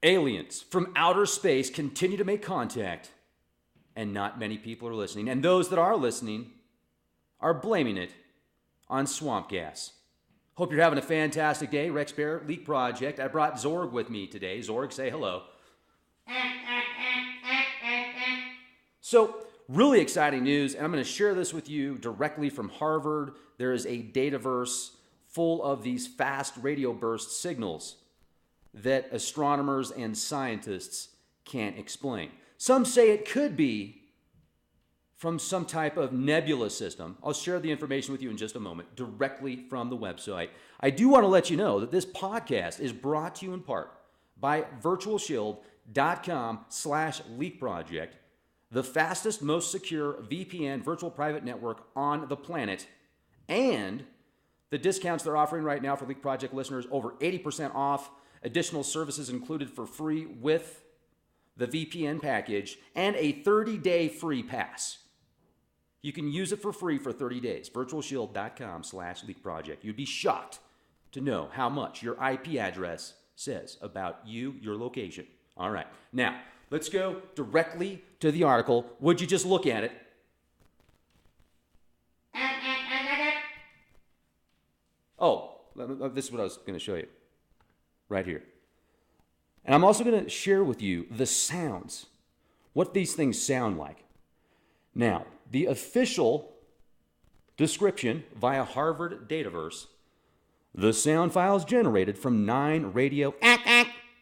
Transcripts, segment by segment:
Aliens from outer space continue to make contact, and not many people are listening. And those that are listening are blaming it on swamp gas. Hope you're having a fantastic day. Rex Bear, Leak Project. I brought Zorg with me today. Zorg, say hello. So, really exciting news, and I'm going to share this with you directly from Harvard. There is a dataverse full of these fast radio burst signals that astronomers and scientists can't explain. Some say it could be from some type of nebula system. I'll share the information with you in just a moment, directly from the website. I do want to let you know that this podcast is brought to you in part by virtualshield.com/leakproject, the fastest, most secure VPN virtual private network on the planet, and the discounts they're offering right now for Leak Project listeners, over 80% off, additional services included for free with the VPN package, and a 30-day free pass. You can use it for free for 30 days. virtualshield.com/leakproject. You'd be shocked to know how much your IP address says about you, your location. All right. Now, let's go directly to the article. Would you just look at it? Oh, this is what I was going to show you. Right here. And I'm also going to share with you the sounds, what these things sound like. Now, the official description via Harvard Dataverse, the sound files generated from 9 radio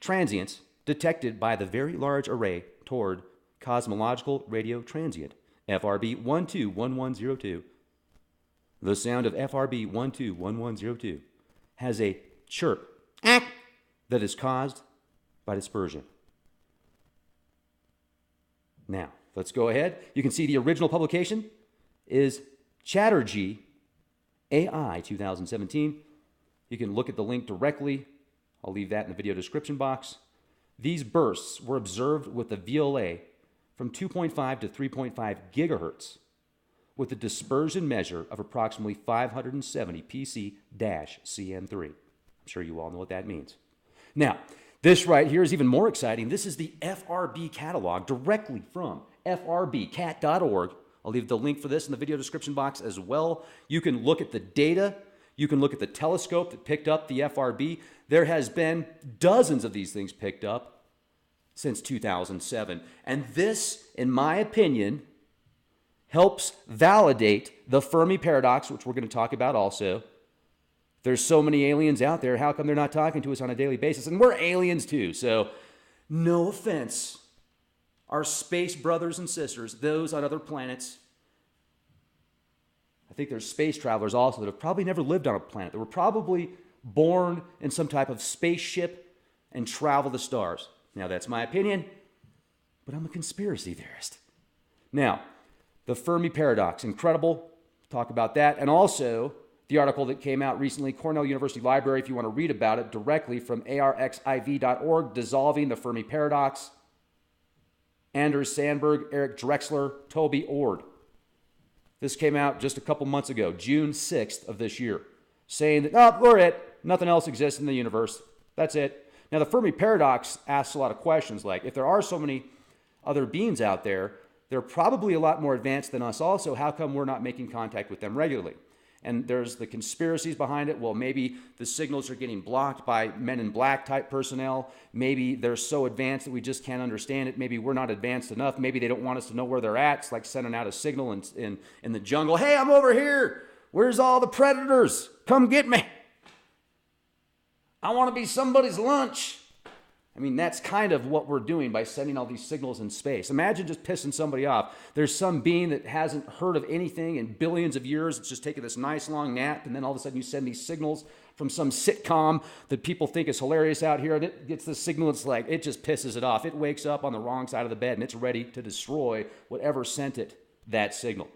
transients detected by the Very Large Array Toward Cosmological Radio Transient, FRB 121102. The sound of FRB 121102 has a chirp that is caused by dispersion. Now, let's go ahead. You can see the original publication is Chatterjee AI 2017. You can look at the link directly. I'll leave that in the video description box. These bursts were observed with the VLA from 2.5 to 3.5 gigahertz with a dispersion measure of approximately 570 PC-CM3. I'm sure you all know what that means. Now, this right here is even more exciting. This is the FRB catalog directly from frbcat.org. I'll leave the link for this in the video description box as well. You can look at the data. You can look at the telescope that picked up the FRB. There has been dozens of these things picked up since 2007. And this, in my opinion, helps validate the Fermi paradox, which we're going to talk about also. There's so many aliens out there. How come they're not talking to us on a daily basis? And we're aliens too. So no offense. Our space brothers and sisters, those on other planets. I think there's space travelers also that have probably never lived on a planet. That were probably born in some type of spaceship and travel the stars. Now that's my opinion, but I'm a conspiracy theorist. Now, the Fermi paradox, incredible. Talk about that. And also the article that came out recently, Cornell University Library, if you want to read about it directly from arxiv.org, Dissolving the Fermi Paradox. Anders Sandberg, Eric Drexler, Toby Ord. This came out just a couple months ago, June 6th of this year, saying that, oh, we're it. Nothing else exists in the universe. That's it. Now, the Fermi paradox asks a lot of questions like, if there are so many other beings out there, they're probably a lot more advanced than us also. How come we're not making contact with them regularly? And there's the conspiracies behind it. Well, maybe the signals are getting blocked by men in black type personnel. Maybe they're so advanced that we just can't understand it. Maybe we're not advanced enough. Maybe they don't want us to know where they're at. It's like sending out a signal in the jungle. Hey, I'm over here. Where's all the predators? Come get me. I want to be somebody's lunch. I mean, that's kind of what we're doing by sending all these signals in space. Imagine just pissing somebody off. There's some being that hasn't heard of anything in billions of years. It's just taking this nice long nap, and then all of a sudden you send these signals from some sitcom that people think is hilarious out here, and it gets this signal. It's like, it just pisses it off. It wakes up on the wrong side of the bed, and it's ready to destroy whatever sent it that signal.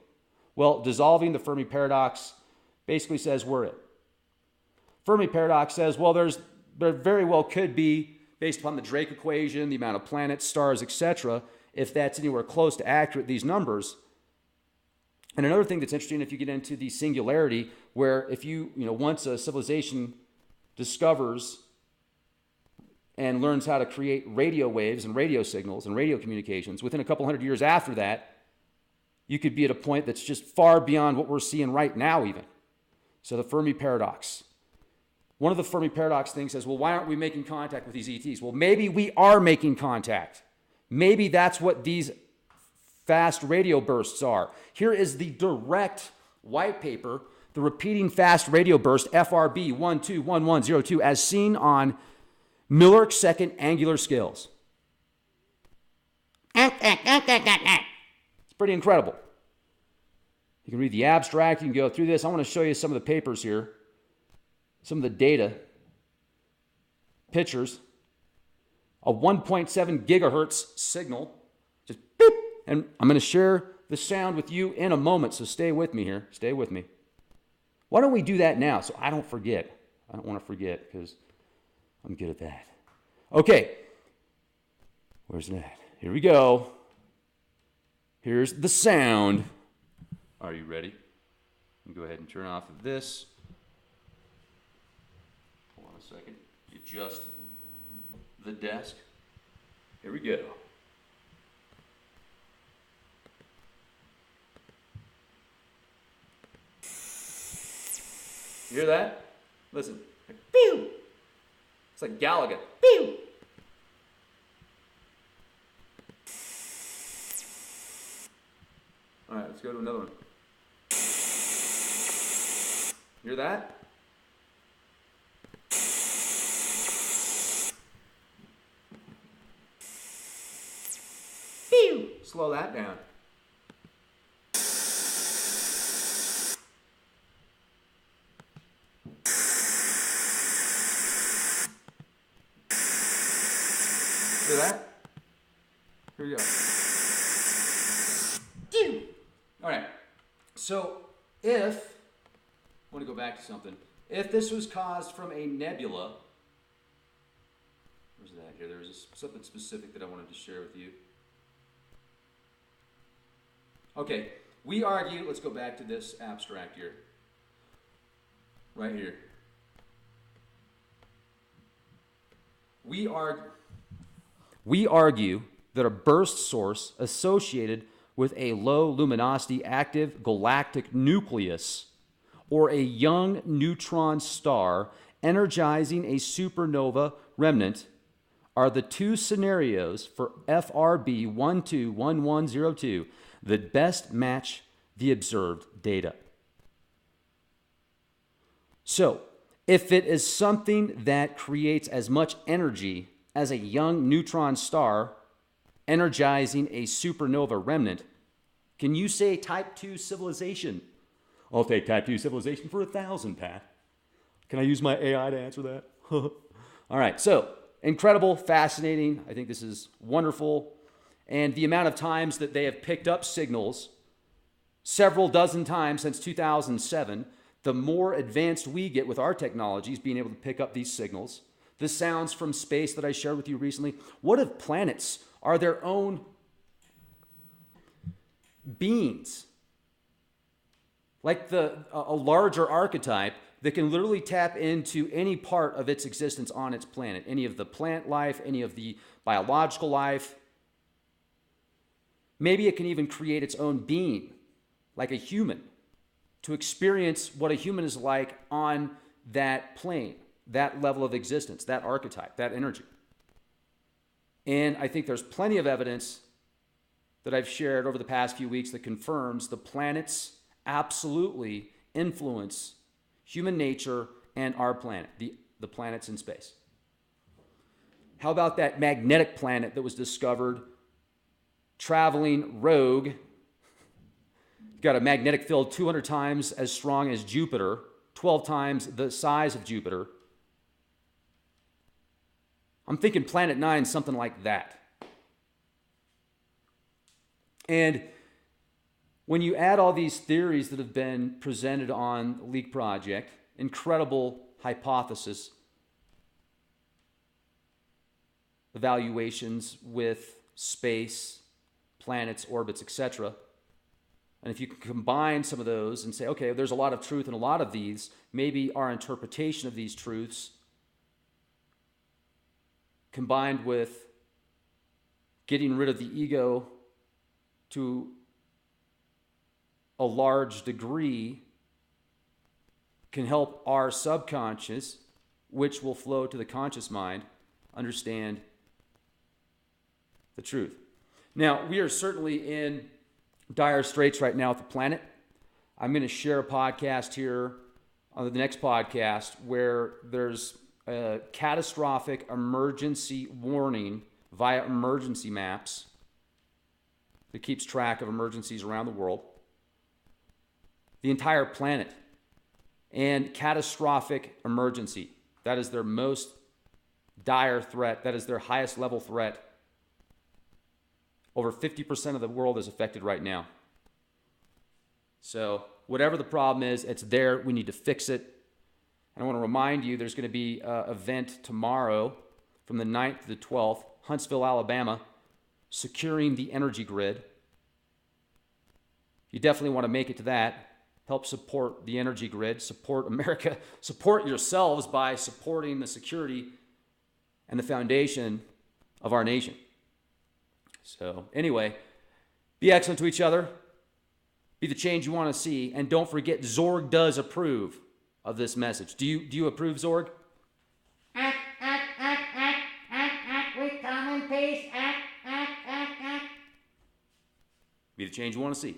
Well, Dissolving the Fermi Paradox basically says we're it. Fermi Paradox says, well, there very well could be, based upon the Drake equation, the amount of planets, stars, etc., if that's anywhere close to accurate, these numbers. And another thing that's interesting, if you get into the singularity, where if you once a civilization discovers and learns how to create radio waves and radio signals and radio communications, within a couple hundred years after that, you could be at a point that's just far beyond what we're seeing right now even. So the Fermi paradox. One of the Fermi paradox things says, well, why aren't we making contact with these ETs? Well, maybe we are making contact. Maybe that's what these fast radio bursts are. Here is the direct white paper, the repeating fast radio burst, FRB 121102, as seen on Miller-second angular scales. It's pretty incredible. You can read the abstract, you can go through this. I want to show you some of the papers here, some of the data, pictures, a 1.7 gigahertz signal, just beep, and I'm going to share the sound with you in a moment, so stay with me here, stay with me. Why don't we do that now so I don't forget? I don't want to forget because I'm good at that. Okay, where's that? Here we go. Here's the sound. Are you ready? Go ahead and turn off of this. Hold on a second. Adjust the desk. Here we go. You hear that? Listen. Pew! It's like Gallagher. Pew! All right, let's go to another one. Hear that? Pew! Slow that down. Hear that? Here we go. Pew! All right. So if, I want to go back to something. If this was caused from a nebula, where's that here? There was something specific that I wanted to share with you. Okay, we argue, let's go back to this abstract here. Right here. We argue that a burst source associated with a low luminosity active galactic nucleus or a young neutron star energizing a supernova remnant are the two scenarios for FRB 121102 that best match the observed data. So, if it is something that creates as much energy as a young neutron star energizing a supernova remnant, can you say type 2 civilization? I'll take type 2 civilization for 1,000, Pat. Can I use my AI to answer that? All right, so incredible, fascinating. I think this is wonderful. And the amount of times that they have picked up signals, several dozen times since 2007, the more advanced we get with our technologies, being able to pick up these signals, the sounds from space that I shared with you recently. What if planets are their own beings? Like a larger archetype that can literally tap into any part of its existence on its planet, any of the plant life, any of the biological life. Maybe it can even create its own being, like a human, to experience what a human is like on that plane, that level of existence, that archetype, that energy. And I think there's plenty of evidence that I've shared over the past few weeks that confirms the planets absolutely influence human nature and our planet, the planets in space. How about that magnetic planet that was discovered traveling rogue? Got a magnetic field 200 times as strong as Jupiter, 12 times the size of Jupiter. I'm thinking Planet 9, something like that. And when you add all these theories that have been presented on the Leak Project, incredible hypothesis, evaluations with space, planets, orbits, etc. And if you can combine some of those and say, okay, there's a lot of truth in a lot of these, maybe our interpretation of these truths combined with getting rid of the ego to a large degree, can help our subconscious, which will flow to the conscious mind, understand the truth. Now, we are certainly in dire straits right now with the planet. I'm going to share a podcast here on the next podcast where there's a catastrophic emergency warning via emergency maps that keeps track of emergencies around the world, the entire planet, and catastrophic emergency. That is their most dire threat. That is their highest level threat. Over 50% of the world is affected right now. So whatever the problem is, it's there. We need to fix it. And I want to remind you, there's going to be an event tomorrow from the 9th to the 12th, Huntsville, Alabama, securing the energy grid. You definitely want to make it to that. Help support the energy grid, support America, support yourselves by supporting the security and the foundation of our nation. So anyway, be excellent to each other. Be the change you want to see. And don't forget, Zorg does approve of this message. Do you approve, Zorg? With common peace. Be the change you want to see.